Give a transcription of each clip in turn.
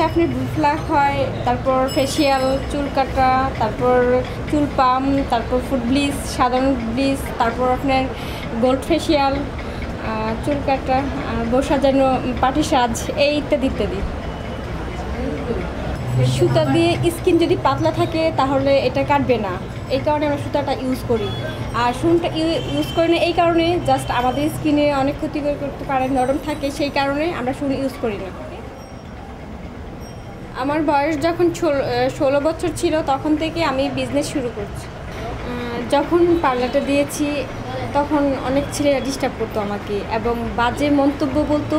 আপনার ব্লুফ্লাক হয়, তারপর ফেসিয়াল, চুল কাটা, তারপর চুল পাম্প, তারপর ফুট ব্লিচ, সাধারণ ব্লিচ, তারপর আপনার গোল্ড ফেসিয়াল, চুল কাটা, বউ সাজানো, পাটি সাজ, এই ইত্যাদি ইত্যাদি। সুতা দিয়ে স্কিন যদি পাতলা থাকে তাহলে এটা কাটবে না, এই কারণে আমরা সুতাটা ইউজ করি। আর সুনটা ইউজ করি না এই কারণে, জাস্ট আমাদের স্কিনে অনেক ক্ষতি করতে পারে, নরম থাকে, সেই কারণে আমরা সুন ইউজ করি না। আমার বয়স যখন 16 বছর ছিল তখন থেকে আমি বিজনেস শুরু করছি। যখন পার্লারটা দিয়েছি তখন অনেক ছেলেরা ডিস্টার্ব করতো আমাকে এবং বাজে মন্তব্য বলতো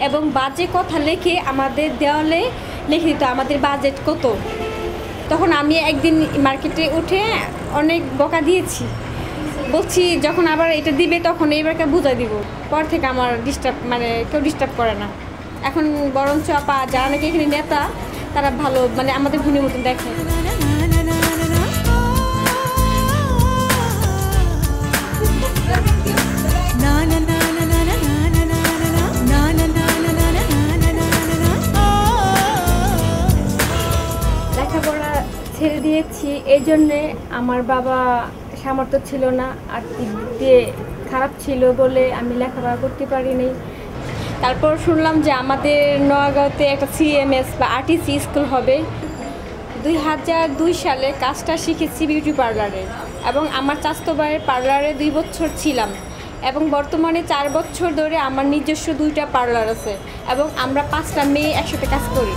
এবং বাজে কথা লিখে আমাদের দেওয়ালে লিখে দিত আমাদের বাজেট কত। তখন আমি একদিন মার্কেটে উঠে অনেক বকা দিয়েছি, বলছি যখন আবার এটা দিবে তখন এইবারকে বুঝাই দিব, পর থেকে আমার কেউ ডিস্টার্ব করে না। এখন বরঞ্চ আপা যারা নাকি এখানে নেতা তারা ভালো আমাদের ভুনের মতন দেখে। লেখাপড়া ছেড়ে দিয়েছি এই জন্যে, আমার বাবা সামর্থ্য ছিল না, আর্থিক দিক দিয়ে খারাপ ছিল বলে আমি লেখাপড়া করতে পারিনি। তারপর শুনলাম যে আমাদের নোয়াগাঁওতে একটা CMS বা RTC স্কুল হবে। 2002 সালে কাজটা শিখেছি বিউটি পার্লারে এবং আমার চাচাতো ভাইয়ের পার্লারে 2 বছর ছিলাম এবং বর্তমানে 4 বছর ধরে আমার নিজস্ব 2টা পার্লার আছে এবং আমরা 5টা মেয়ে একসাথে কাজ করি।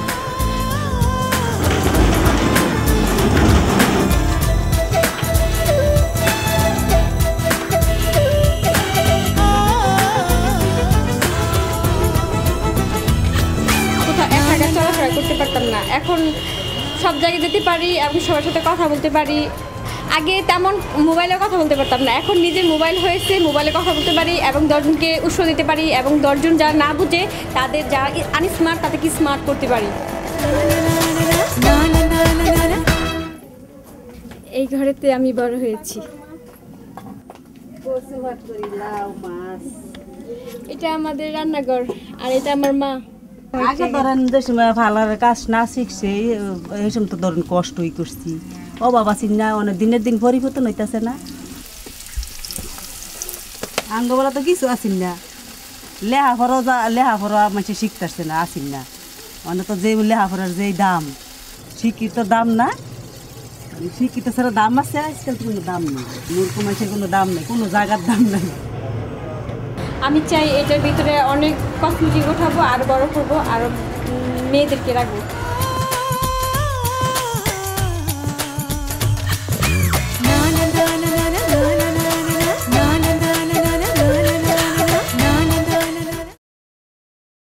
করতে পারতাম না, এখন সব জায়গায় যেতে পারি এবং সবার সাথে কথা বলতে পারি। আগে তেমন মোবাইলে কথা বলতে পারতাম না, এখন নিজের মোবাইল হয়েছে, মোবাইলে কথা বলতে পারি এবং 10 জনকে উৎসাহ দিতে পারি এবং 10 জন যারা না বুঝে তাদের যারা আনস্মার্ট তাদেরকে স্মার্ট করতে পারি। এই ঘরেতে আমি বড় হয়েছি। এটা আমাদের রান্নাঘর আর এটা আমার মা। আগে ধরেন যে সময় ভালার কাজ না শিখছে এই সময় তো ধরেন কষ্টই করছি, ও বাবা চিন্না অনেক দিনের দিন পরিবর্তন হইতেছে না। আঙ্গবেলা তো কিছু আসিন না, লেহাফড়া মানুষ শিখতেছে না, আসিন না। অনেক তো যে লেহাফড়ার যেই দাম, শিক্ষিত দাম না, শিক্ষিত ছাড়া দাম আছে, আজকাল তো কোনো দাম নেই, মূর্খ মানুষের কোনো দাম নেই, কোনো জায়গার দাম নেই। আমি চাই এটার ভিতরে অনেক কসমেটিক উঠাবো, আরও বড় করবো, আরও মেয়েদেরকে রাখবো।